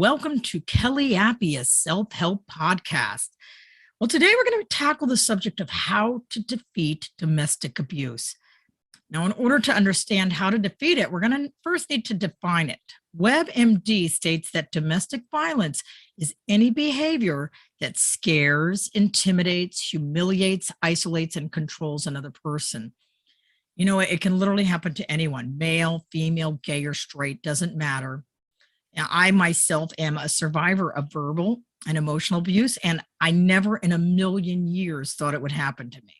welcome to KellyApy, a self-help podcast. Well, today we're going to tackle the subject of how to defeat domestic abuse. Now, in order to understand how to defeat it, we're going to first need to define it. WebMD states that domestic violence is any behavior that scares, intimidates, humiliates, isolates, and controls another person. You know, it can literally happen to anyone, male, female, gay, or straight, doesn't matter. Now, I myself am a survivor of verbal and emotional abuse, and I never in a million years thought it would happen to me.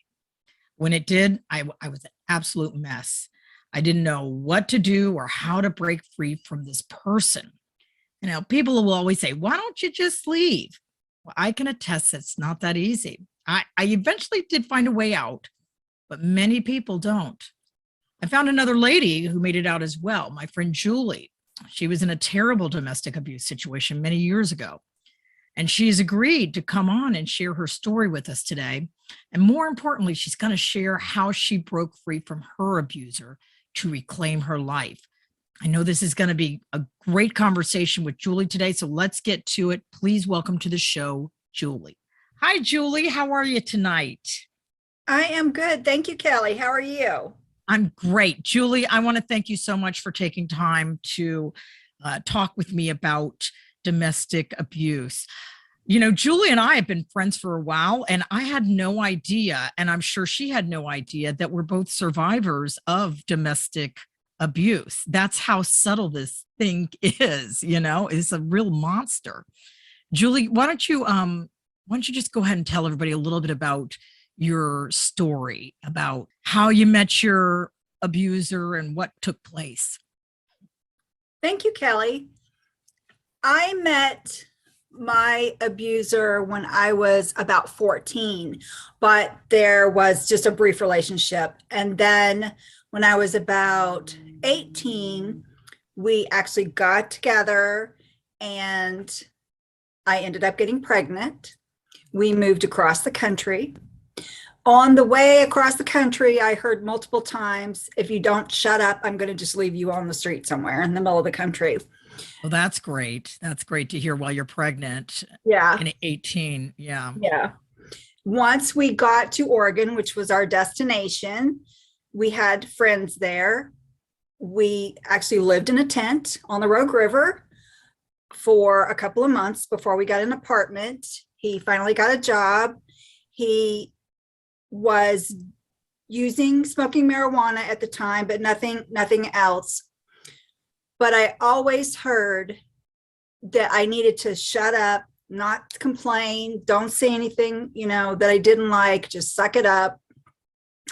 When it did, I was an absolute mess. I didn't know what to do or how to break free from this person. You know, people will always say, why don't you just leave? Well, I can attest it's not that easy. I eventually did find a way out, but many people don't. I found another lady who made it out as well, my friend Julie. She was in a terrible domestic abuse situation many years ago, and she's agreed to come on and share her story with us today. And more importantly, she's going to share how she broke free from her abuser to reclaim her life. I know this is going to be a great conversation with Julie today, so let's get to it. Please welcome to the show, Julie. Hi, Julie. How are you tonight? I am good. Thank you, Kelly. How are you? I'm great. Julie, I want to thank you so much for taking time to talk with me about domestic abuse. You know, Julie and I have been friends for a while, and I had no idea, and I'm sure she had no idea, that we're both survivors of domestic abuse. That's how subtle this thing is, you know, it's a real monster. Julie, why don't you just go ahead and tell everybody a little bit about your story, about how you met your abuser and what took place. Thank you, Kelly. I met my abuser when I was about 14, but there was just a brief relationship. And then when I was about 18, we actually got together and I ended up getting pregnant. We moved across the country. On the way across the country, I heard multiple times, if you don't shut up, I'm going to just leave you on the street somewhere in the middle of the country. Well, that's great. That's great to hear while you're pregnant. Yeah. And 18. Yeah. Yeah. Once we got to Oregon, which was our destination, we had friends there. We actually lived in a tent on the Rogue River for a couple of months before we got an apartment. He finally got a job. He was smoking marijuana at the time, but nothing else. But I always heard that I needed to shut up, not complain, don't say anything, you know, that I didn't like, just suck it up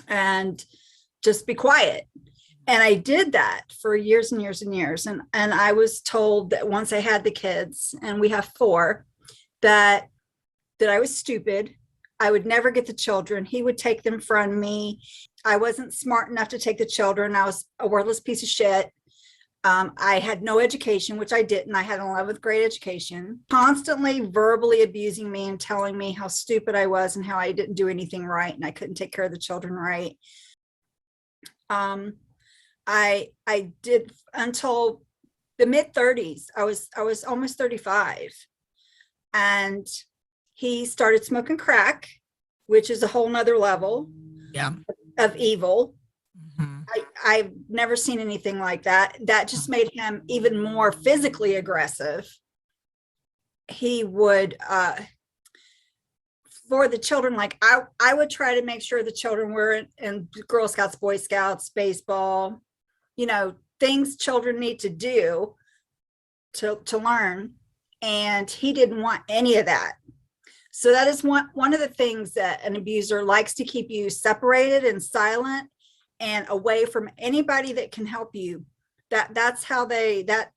and just be quiet. And I did that for years and years and years. And I was told that once I had the kids, and we have 4, that I was stupid. I would never get the children. He would take them from me. I wasn't smart enough to take the children. I was a worthless piece of shit. I had no education, which I didn't. I had an 11th grade education, constantly verbally abusing me and telling me how stupid I was and how I didn't do anything right and I couldn't take care of the children right. I did until the mid-30s. I was almost 35, and he started smoking crack, which is a whole nother level of evil. Mm-hmm. I've never seen anything like that. That just made him even more physically aggressive. He would, for the children, like I would try to make sure the children were in Girl Scouts, Boy Scouts, baseball, you know, things children need to do to learn. And he didn't want any of that. So that is one of the things that an abuser likes, to keep you separated and silent and away from anybody that can help you. That's how that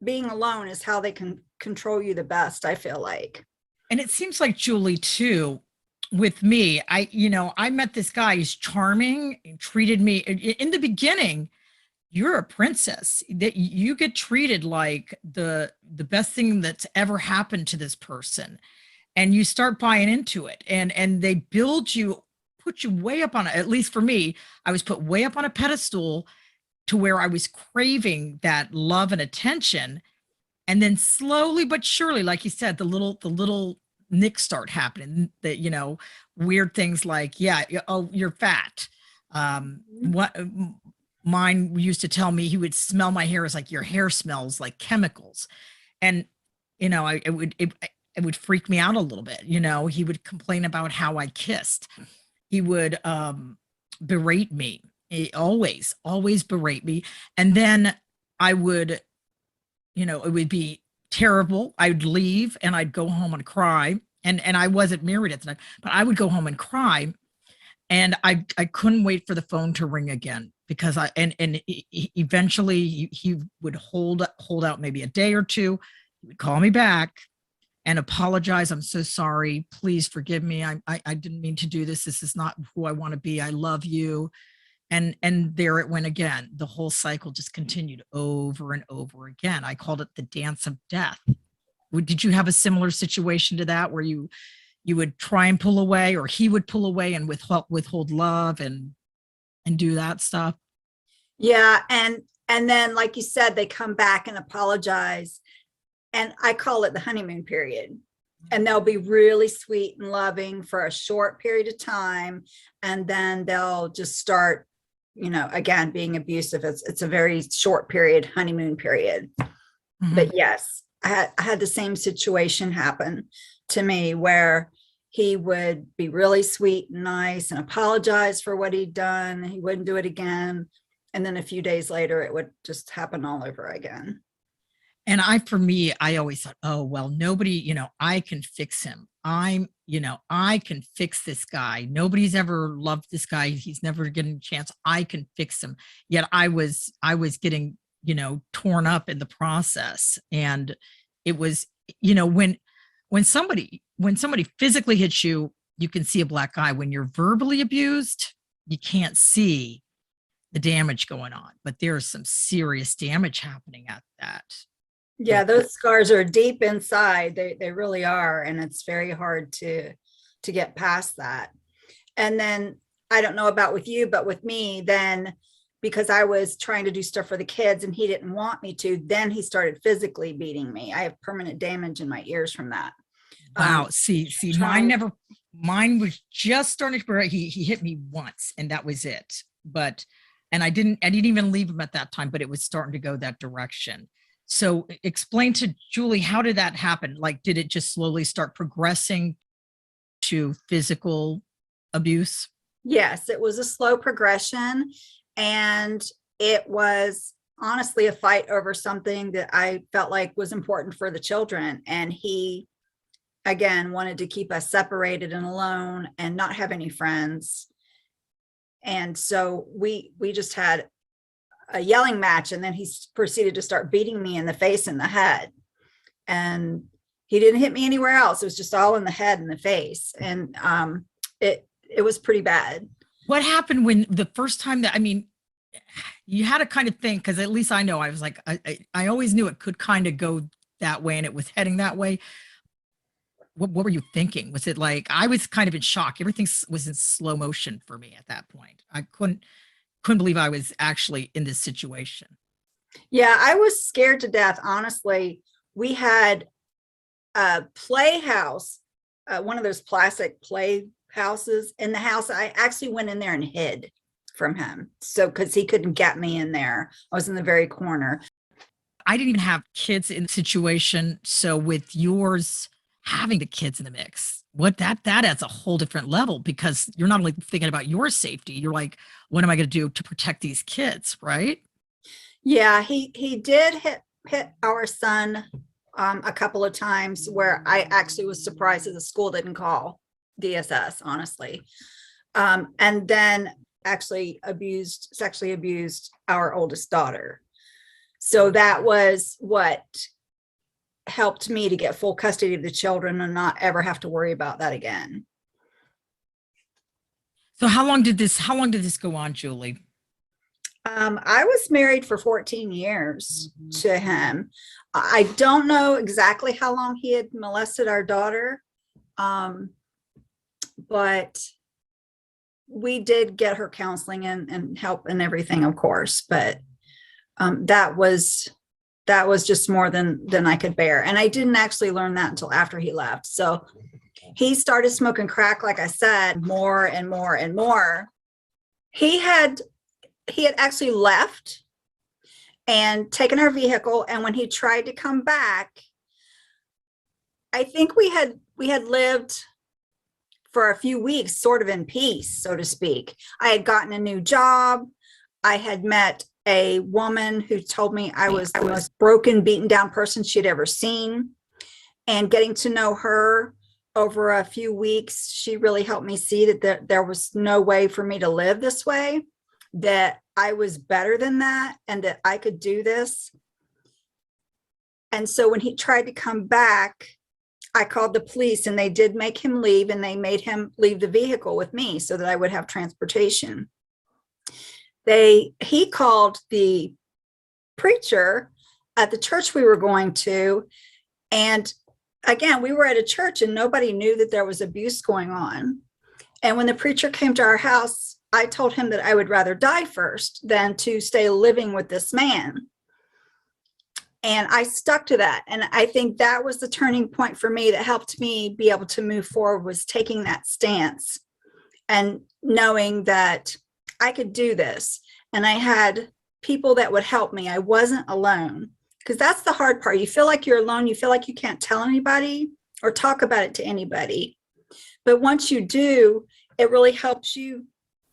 being alone is how they can control you the best, I feel like. And it seems like, Julie, too, with me, I met this guy. He's charming, he treated me in the beginning. You're a princess, that you get treated like the best thing that's ever happened to this person. And you start buying into it, and they put you way up on it. At least for me, I was put way up on a pedestal to where I was craving that love and attention. And then slowly but surely, like you said, the little nicks start happening, that, weird things like, yeah, oh, you're fat. What mine used to tell me, he would smell my hair as like, your hair smells like chemicals. And, it would freak me out a little bit. He would complain about how I kissed. He would berate me. He always berate me. And then I would, it would be terrible. I'd leave and I'd go home and cry. And I wasn't married at the time, but I would go home and cry. And I couldn't wait for the phone to ring again, because eventually he would hold out maybe a day or two. He would call me back and apologize. I'm so sorry. Please forgive me. I didn't mean to do this. This is not who I want to be. I love you. And there it went again. The whole cycle just continued over and over again. I called it the dance of death. Did you have a similar situation to that, where you would try and pull away, or he would pull away and withhold love and do that stuff? Yeah. And then, like you said, they come back and apologize. And I call it the honeymoon period. And they'll be really sweet and loving for a short period of time. And then they'll just start, again, being abusive. It's a very short period, honeymoon period. Mhm. But yes, I had the same situation happen to me, where he would be really sweet and nice and apologize for what he'd done. He wouldn't do it again. And then a few days later, it would just happen all over again. And for me, I always thought, oh, well, nobody, I can fix him. I can fix this guy. Nobody's ever loved this guy. He's never getting a chance. I can fix him. Yet I was getting, torn up in the process. And it was, when somebody physically hits you, you can see a black eye. When you're verbally abused, you can't see the damage going on, but there's some serious damage happening at that. Yeah, those scars are deep inside. They really are. And it's very hard to get past that. And then, I don't know about with you, but with me, then, because I was trying to do stuff for the kids and he didn't want me to, then he started physically beating me. I have permanent damage in my ears from that. Wow. See, mine was just starting to, he hit me once and that was it. And I didn't even leave him at that time, but it was starting to go that direction. So explain to Julie, how did that happen? Like, did it just slowly start progressing to physical abuse? Yes, it was a slow progression. And it was honestly a fight over something that I felt like was important for the children. And he, again, wanted to keep us separated and alone and not have any friends. And so we just had a yelling match, and then he proceeded to start beating me in the face and the head. And he didn't hit me anywhere else. It was just all in the head and the face. And it was pretty bad. What happened when the first time that, you had to kind of think, because at least I know, I was like, I always knew it could kind of go that way, and it was heading that way. What were you thinking? Was it like, I was kind of in shock. Everything was in slow motion for me at that point. I couldn't believe I was actually in this situation. Yeah, I was scared to death. Honestly, we had a playhouse, one of those plastic playhouses in the house. I actually went in there and hid from him. So, because he couldn't get me in there. I was in the very corner. I didn't even have kids in the situation. So with yours having the kids in the mix, that adds a whole different level, because you're not only thinking about your safety, you're like, what am I going to do to protect these kids? Right. Yeah, he did hit our son a couple of times, where I actually was surprised that the school didn't call DSS, honestly. And then actually sexually abused our oldest daughter. So that was what helped me to get full custody of the children and not ever have to worry about that again. So how long did this go on, Julie? I was married for 14 years to him. I don't know exactly how long he had molested our daughter, but we did get her counseling and help and everything, of course. But that was that was just more than I could bear. And I didn't actually learn that until after he left. So he started smoking crack, like I said, more and more and more. He had actually left and taken our vehicle. And when he tried to come back, I think we had lived for a few weeks sort of in peace, so to speak. I had gotten a new job. I had met a woman who told me I was the most broken, beaten down person she'd ever seen. And getting to know her over a few weeks, she really helped me see that there was no way for me to live this way, that I was better than that, and that I could do this. And so when he tried to come back, I called the police, and they did make him leave, and they made him leave the vehicle with me so that I would have transportation. He called the preacher at the church we were going to. And again, we were at a church and nobody knew that there was abuse going on. And when the preacher came to our house, I told him that I would rather die first than to stay living with this man. And I stuck to that. And I think that was the turning point for me that helped me be able to move forward, was taking that stance and knowing that I could do this. And I had people that would help me. I wasn't alone, because that's the hard part. You feel like you're alone. You feel like you can't tell anybody or talk about it to anybody. But once you do, it really helps you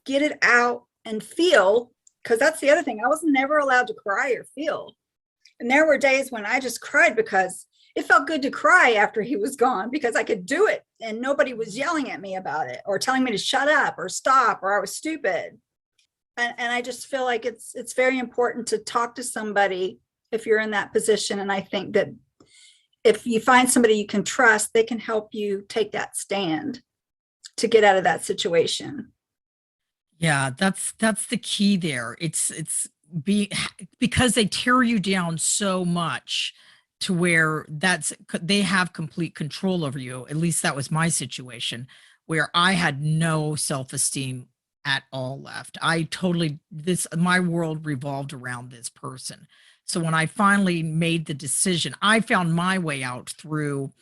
get it out and feel, because that's the other thing. I was never allowed to cry or feel. And there were days when I just cried because it felt good to cry after he was gone, because I could do it and nobody was yelling at me about it or telling me to shut up or stop or I was stupid. And I just feel like it's very important to talk to somebody if you're in that position. And I think that if you find somebody you can trust, they can help you take that stand to get out of that situation. Yeah, that's the key there. Because they tear you down so much to where they have complete control over you. At least that was my situation, where I had no self-esteem at all left. My world revolved around this person. So when I finally made the decision, I found my way out through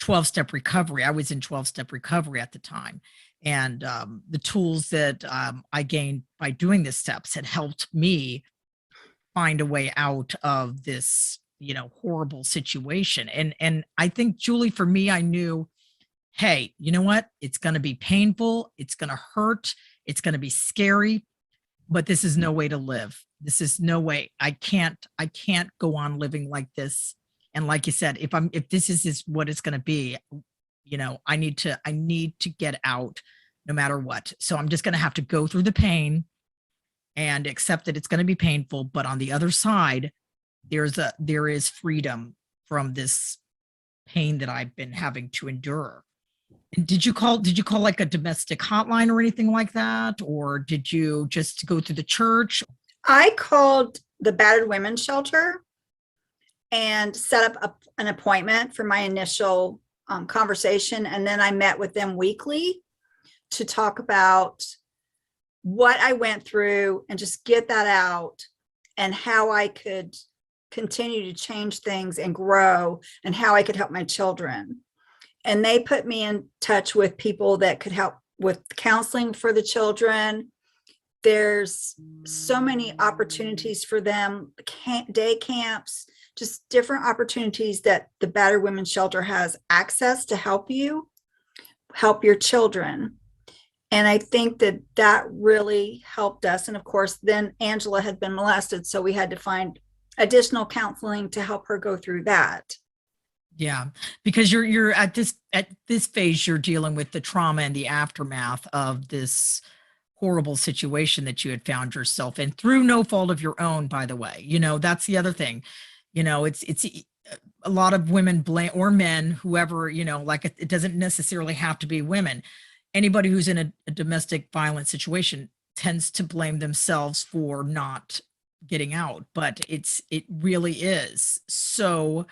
12-step recovery. I was in 12-step recovery at the time. And the tools that I gained by doing the steps had helped me find a way out of this, horrible situation. And I think, Julie, for me, I knew, hey, you know what? It's going to be painful. It's going to hurt. It's going to be scary, but this is no way to live. This is no way. I can't go on living like this. And like you said, if this is what it's going to be, I need to get out no matter what. So I'm just going to have to go through the pain and accept that it's going to be painful. But on the other side, there is freedom from this pain that I've been having to endure. And did you call like a domestic hotline or anything like that? Or did you just go through the church? I called the battered women's shelter and set up an appointment for my initial conversation. And then I met with them weekly to talk about what I went through and just get that out, and how I could continue to change things and grow, and how I could help my children. And they put me in touch with people that could help with counseling for the children. There's so many opportunities for them, day camps, just different opportunities that the battered women's shelter has access to help your children. And I think that really helped us. And of course, then Angela had been molested, so we had to find additional counseling to help her go through that. Yeah, because you're at this phase, you're dealing with the trauma and the aftermath of this horrible situation that you had found yourself in through no fault of your own, by the way. That's the other thing. It's a lot of women blame, or men, whoever, like it doesn't necessarily have to be women. Anybody who's in a domestic violence situation tends to blame themselves for not getting out, but it really is so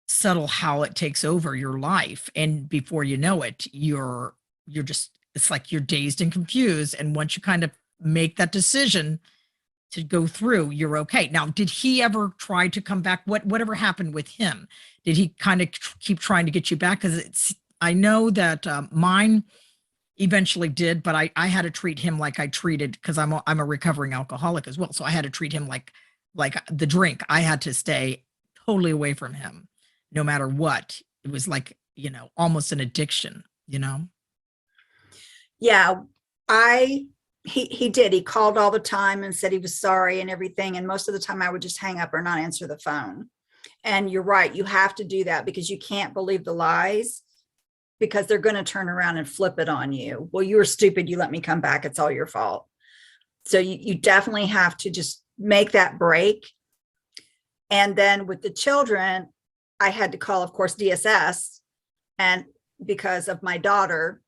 subtle how it takes over your life. And before you know it, it's like you're dazed and confused. And once you kind of make that decision, to go through, you're okay. Now, did he ever try to come back? Whatever happened with him? Did he kind of keep trying to get you back? Because I know that mine eventually did, but I had to treat him like I treated, because I'm a recovering alcoholic as well. So I had to treat him like the drink. I had to stay totally away from him, no matter what. It was like, almost an addiction, Yeah, he did. He called all the time and said he was sorry and everything. And most of the time I would just hang up or not answer the phone. And you're right. You have to do that because you can't believe the lies, because they're going to turn around and flip it on you. Well, you were stupid. You let me come back. It's all your fault. So you definitely have to just make that break. And then with the children, I had to call, of course, DSS, and because of my daughter.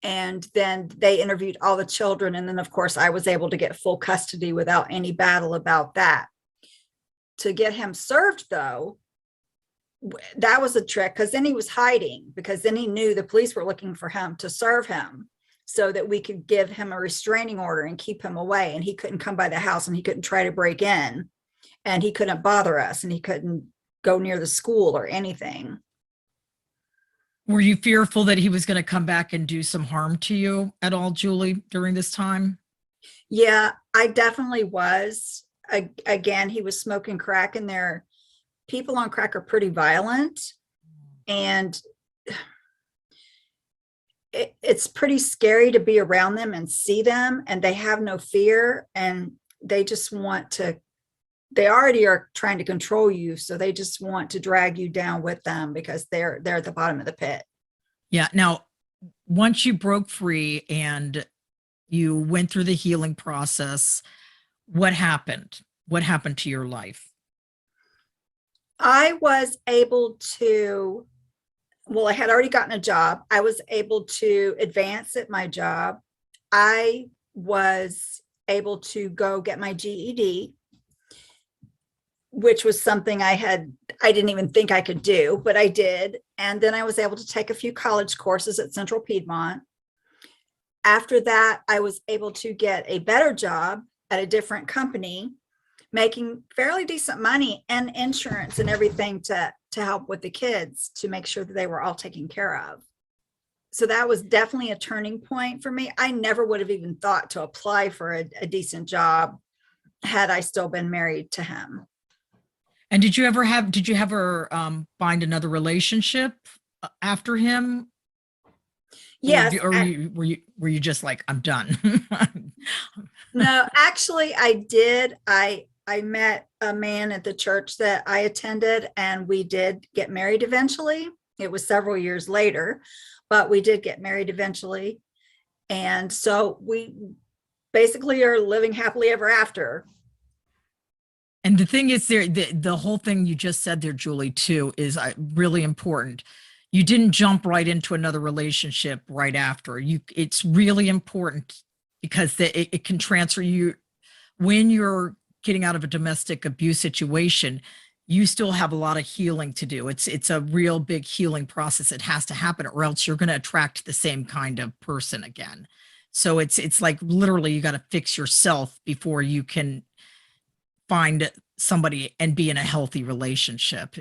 And then they interviewed all the children. And then, of course, I was able to get full custody without any battle about that. To get him served, though, that was a trick, because then he was hiding, because then he knew the police were looking for him to serve him so that we could give him a restraining order and keep him away. And he couldn't come by the house, and he couldn't try to break in, and he couldn't bother us, and he couldn't go near the school or anything. Were you fearful that he was going to come back and do some harm to you at all, Julie, during this time? Yeah, I definitely was. Again, he was smoking crack, and people on crack are pretty violent, and it's pretty scary to be around them and see them, and they have no fear, and they just want to, they already are trying to control you. So they just want to drag you down with them, because they're at the bottom of the pit. Yeah. Now, once you broke free and you went through the healing process, what happened? What happened to your life? I was able to, well, I had already gotten a job. I was able to advance at my job. I was able to go get my GED, which was something I didn't even think I could do, but I did. And then I was able to take a few college courses at Central Piedmont. After that, I was able to get a better job at a different company, making fairly decent money and insurance and everything to help with the kids, to make sure that they were all taken care of. So that was definitely a turning point for me. I never would have even thought to apply for a decent job had I still been married to him. And did you ever find another relationship after him? Yes. Were you just like, I'm done? No, actually I did. I met a man at the church that I attended, and we did get married eventually. It was several years later, but we did get married eventually. And so we basically are living happily ever after. And the thing is, the whole thing you just said there, Julie, too, is really important. You didn't jump right into another relationship right after. It's really important, because it can transfer you when you're getting out of a domestic abuse situation. You still have a lot of healing to do. It's a real big healing process. It has to happen, or else you're going to attract the same kind of person again. So it's like literally you got to fix yourself before you can find somebody and be in a healthy relationship.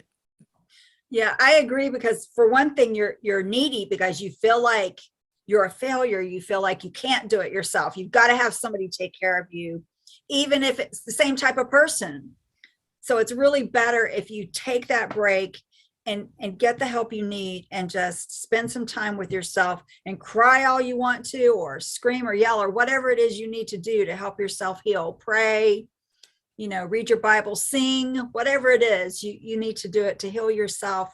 Yeah, I agree, because for one thing, you're needy because you feel like you're a failure. You feel like you can't do it yourself. You've got to have somebody take care of you, even if it's the same type of person. So it's really better if you take that break and get the help you need, and just spend some time with yourself and cry all you want to, or scream or yell, or whatever it is you need to do to help yourself heal. Pray, read your Bible, sing, whatever it is, you need to do it to heal yourself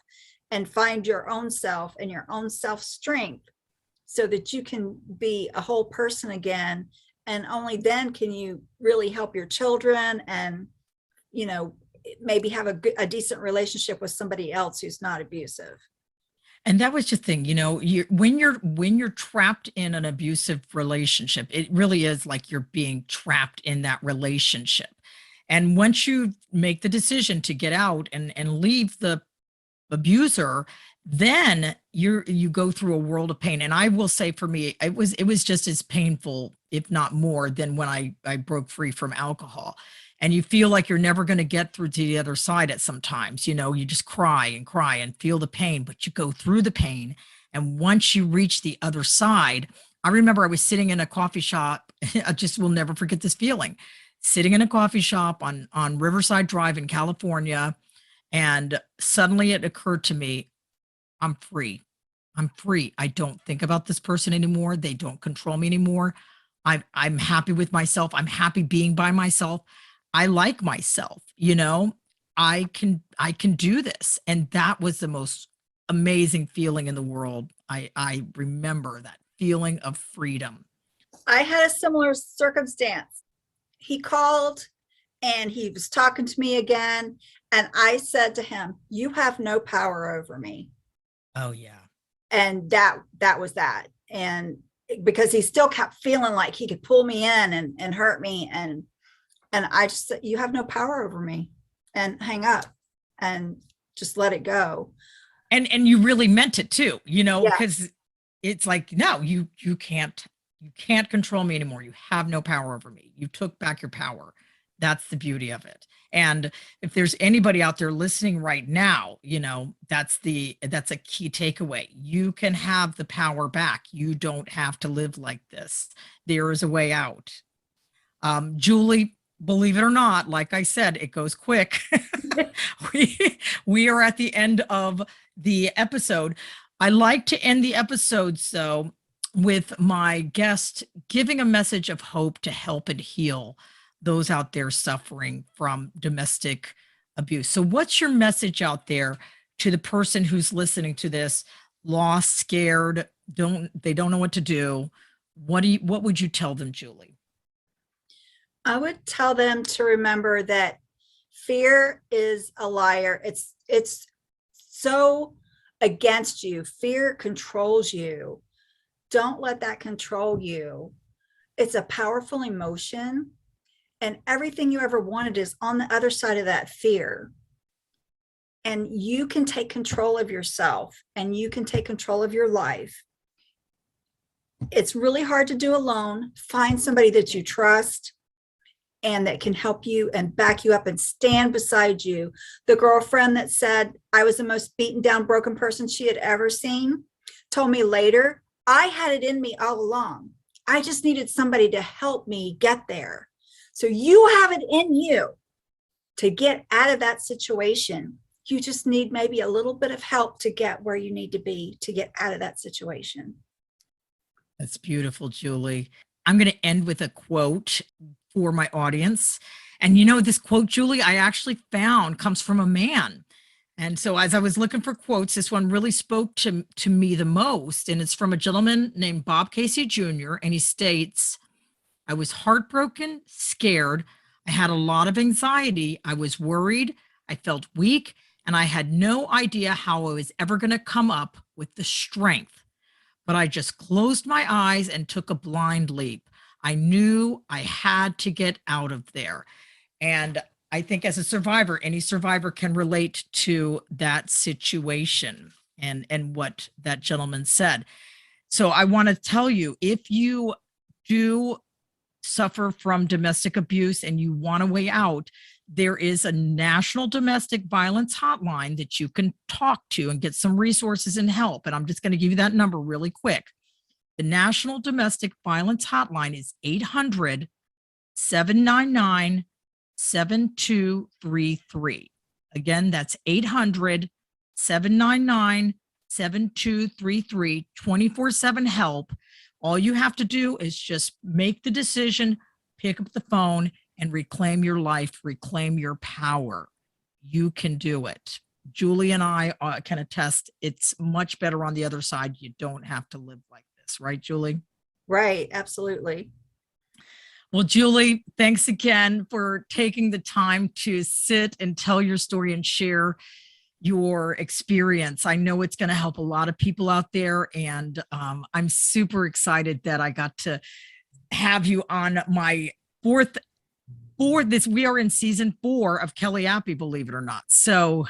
and find your own self and your own self strength, so that you can be a whole person again. And only then can you really help your children, and, maybe have a decent relationship with somebody else who's not abusive. And that was the thing, when you're trapped in an abusive relationship, it really is like you're being trapped in that relationship. And once you make the decision to get out and leave the abuser, then you go through a world of pain. And I will say, for me, it was just as painful if not more than when I broke free from alcohol. And you feel like you're never going to get through to the other side at sometimes, you just cry and feel the pain, but you go through the pain. And once you reach the other side, I remember I was sitting in a coffee shop. I just will never forget this feeling, sitting in a coffee shop on Riverside Drive in California. And suddenly it occurred to me, I'm free. I'm free. I don't think about this person anymore. They don't control me anymore. I'm happy with myself. I'm happy being by myself. I like myself, I can do this. And that was the most amazing feeling in the world. I remember that feeling of freedom. I had a similar circumstance. He called and he was talking to me again. And I said to him, you have no power over me. Oh yeah. And that was that. And because he still kept feeling like he could pull me in and hurt me. And I just said, you have no power over me, and hang up and just let it go. And you really meant it too, Yeah. because it's like, no, you can't control me anymore. You have no power over me. You took back your power. That's the beauty of it. And if there's anybody out there listening right now, that's a key takeaway. You can have the power back. You don't have to live like this. There is a way out. Julie, believe it or not, like I said, it goes quick. we are at the end of the episode. I like to end the episodes though with my guest giving a message of hope to help and heal those out there suffering from domestic abuse. So what's your message out there to the person who's listening to this, lost, scared, they don't know what to do? What would you tell them, Julie? I would tell them to remember that fear is a liar. It's so against you. Fear controls you. Don't let that control you. It's a powerful emotion, and everything you ever wanted is on the other side of that fear. And you can take control of yourself, and you can take control of your life. It's really hard to do alone. Find somebody that you trust and that can help you and back you up and stand beside you. The girlfriend that said I was the most beaten down, broken person she had ever seen told me later, I had it in me all along. I just needed somebody to help me get there. So you have it in you to get out of that situation. You just need maybe a little bit of help to get where you need to be to get out of that situation. That's beautiful, Julie. I'm going to end with a quote for my audience. And this quote, Julie, I actually found comes from a man. And so as I was looking for quotes, this one really spoke to me the most. And it's from a gentleman named Bob Casey Jr. And he states, I was heartbroken, scared. I had a lot of anxiety. I was worried. I felt weak. And I had no idea how I was ever going to come up with the strength. But I just closed my eyes and took a blind leap. I knew I had to get out of there. And I think as a survivor, any survivor can relate to that situation and what that gentleman said. So I want to tell you, if you do suffer from domestic abuse and you want a way out, there is a national domestic violence hotline that you can talk to and get some resources and help. And I'm just going to give you that number really quick. The National Domestic Violence Hotline is 800-799-7233. Again, that's 800-799-7233, 24/7 help. All you have to do is just make the decision, pick up the phone, and reclaim your life, reclaim your power. You can do it. Julie and I can attest it's much better on the other side. You don't have to live like this, right, Julie? Right, absolutely. Well, Julie, thanks again for taking the time to sit and tell your story and share your experience. I know it's going to help a lot of people out there, and I'm super excited that I got to have you on my fourth for this. We are in season 4 of KellyApy, believe it or not. So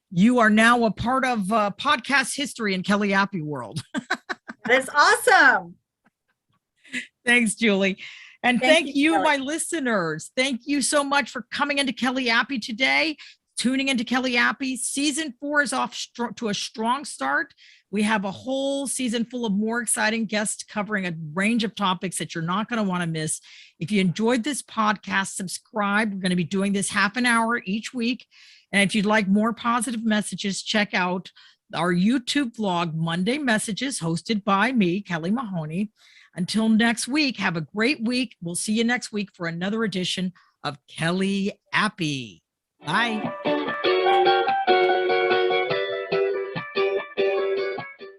you are now a part of podcast history in KellyApy world. That's awesome. Thanks, Julie. And Thank thank you, you, Kelly. my listeners. Thank you so much for coming into KellyApy today, tuning into KellyApy. Season 4 is off to a strong start. We have a whole season full of more exciting guests covering a range of topics that you're not going to want to miss. If you enjoyed this podcast, subscribe. We're going to be doing this half an hour each week. And if you'd like more positive messages, check out our YouTube vlog, Monday Messages, hosted by me, Kelly Mahoney. Until next week, have a great week. We'll see you next week for another edition of KellyApy. Bye.